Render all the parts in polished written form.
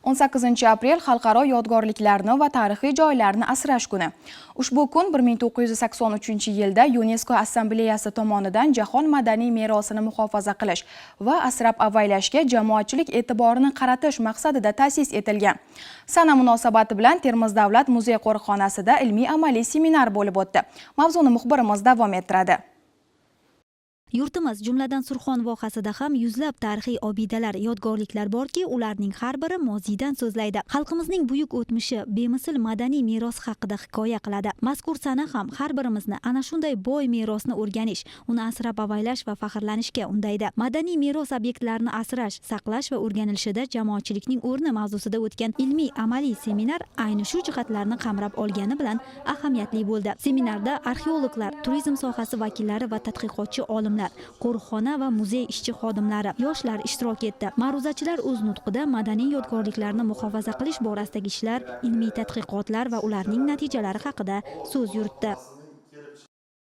18-aprel Xalqaro yodgorliklarni va tarixiy joylarni asrash kuni. Ushbu kun 1983-yilda UNESCO Assambleyasi tomonidan jahon madaniy merosini muhofaza qilish va asrab-avaylashga jamoatchilik e'tiborini qaratish maqsadida ta'sis etilgan. Sana munosabati bilan Termiz davlat muzey qo'riqxonasida ilmiy-amaliy seminar bo'lib o'tdi. Mavzuni muxbirimiz davom ettiradi. Yurtimiz, jumladan Surxon vohasida ham yuzlab tarixiy obidalar, yodgorliklar borki, ularning har biri moziydan so'zlaydi. Xalqimizning buyuk o'tmishi, bemisl madaniy meros haqida hikoya qiladi. Mazkur sana ham har birimizni ana shunday boy merosni o'rganish, uni asrab-avaylash va faxrlanishga undaydi. Madaniy meros obyektlarini asrash, saqlash va o'rganilishida jamoatchilikning o'rni mavzusida o'tgan ilmiy-amaliy seminar ayni shu jihatlarni qamrab olgani bilan ahamiyatli bo'ldi. Seminarda arxeologlar, turizm sohasi vakillari va tadqiqotchi olimlar, qo'riqxona va muzey ishchi xodimlari, yoshlar ishtirok etdi. Ma'ruzachilar o'z nutqida madaniy yodgorliklarni muhofaza qilish borasidagi ishlar, ilmiy tadqiqotlar va ularning natijalari haqida so'z yuritdi.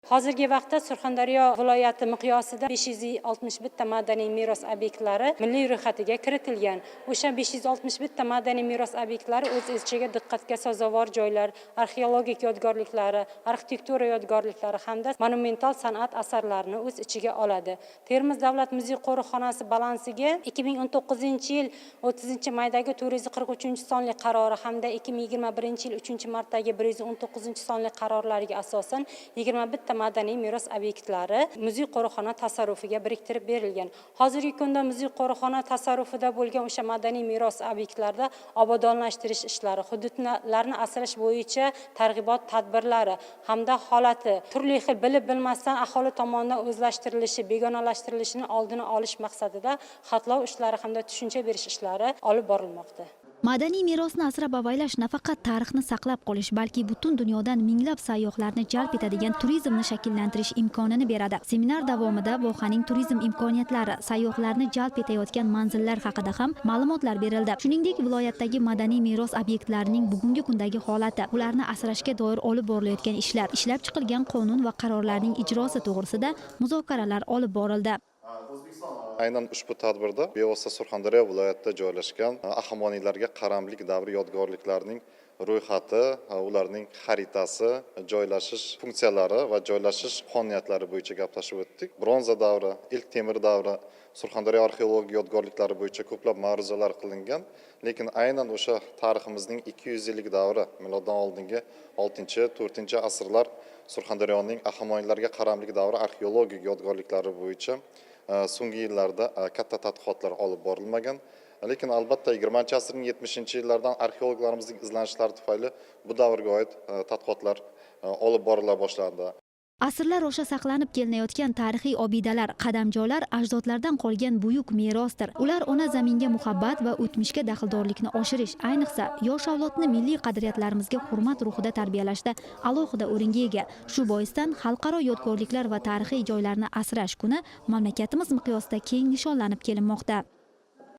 Hozirgi vaqtda Surxondaryo viloyati miqyosida 561 madaniy meros obyektlari milliy ro'yxatiga kiritilgan. O'sha 561 madaniy meros obyektlari o'z ichiga diqqatga sazovor joylar, arxeologik yodgorliklari, arxitektura yodgorliklari hamda monumental san'at asarlarini o'z ichiga oladi. Termiz davlat muzey qo'riqxonasi balansiga 2019-yil 30-maydagi 443-sonli qarori hamda 2021-yil 3-martdagi 119-sonli qarorlariga asosan 21 madaniy meros obyektlari muzey qo'riqxona tasarrufiga biriktirib berilgan. Hozirgi kunda muzey qo'riqxona tasarrufida bo'lgan o'sha madaniy meros obyektlarida obodonlashtirish ishlari, hududlarni asrash bo'yicha targ'ibot tadbirlari hamda holati turli xil bilib bilmasdan aholi tomonidan o'zlashtirilishi, begonalashtirilishining oldini olish maqsadida xatlov ishlari hamda tushuncha berish ishlari olib borilmoqda. Madaniy merosni asrab-avaylash nafaqat tarixni saqlab qolish, balki butun dunyodan minglab sayyohlarni jalb etadigan turizmni shakllantirish imkonini beradi. Seminar davomida vohaning turizm imkoniyatlari, sayyohlarni jalb etayotgan manzillar haqida ham ma'lumotlar berildi. Shuningdek, viloyatdagi madaniy meros obyektlarining bugungi kundagi holati, ularni asrashga doir olib borilayotgan ishlar, ishlab chiqilgan qonun va qarorlarning ijrosi to'g'risida muzokaralar olib borildi. Aynan ushbu tadbirda bevosita Surxondaryo viloyatida joylashgan ahamoniylarga qaramlik davri yodgorliklarining ro'yxati, ularning xaritasi, joylashish funksiyalari va joylashish qonuniyatlari bo'yicha gaplashib o'tdik. Bronza davri, ilk temir davri, Surxondaryo arxeologik yodgorliklari bo'yicha ko'plab ma'ruzalar qilingan, lekin aynan o'sha tariximizning 200 yillik davri, miloddan oldingi 6-4-asrlar Surxondaryoning ahamoniylarga qaramlik davri arxeologik yodgorliklari bo'yicha so'nggi yillarda katta tadqiqotlar olib borilmagan, lekin albatta 20-asrning 70-yillardan arxeologlarimizning izlanishlari tufayli bu davrga oid tadqiqotlar olib borila boshlandi. Asrlar osha saqlanib kelinayotgan tarixiy obidalar, qadamjolar ajdodlardan qolgan buyuk merosdir. Ular ona zaminga muhabbat va o'tmishga daxldorlikni oshirish, ayniqsa yosh avlodni milliy qadriyatlarimizga hurmat ruhida tarbiyalashda alohida o'ringa ega. Shu boisdan xalqaro yodgorliklar va tarixiy joylarni asrash kuni mamlakatimiz miqyosida keng nishonlanib kelinmoqda.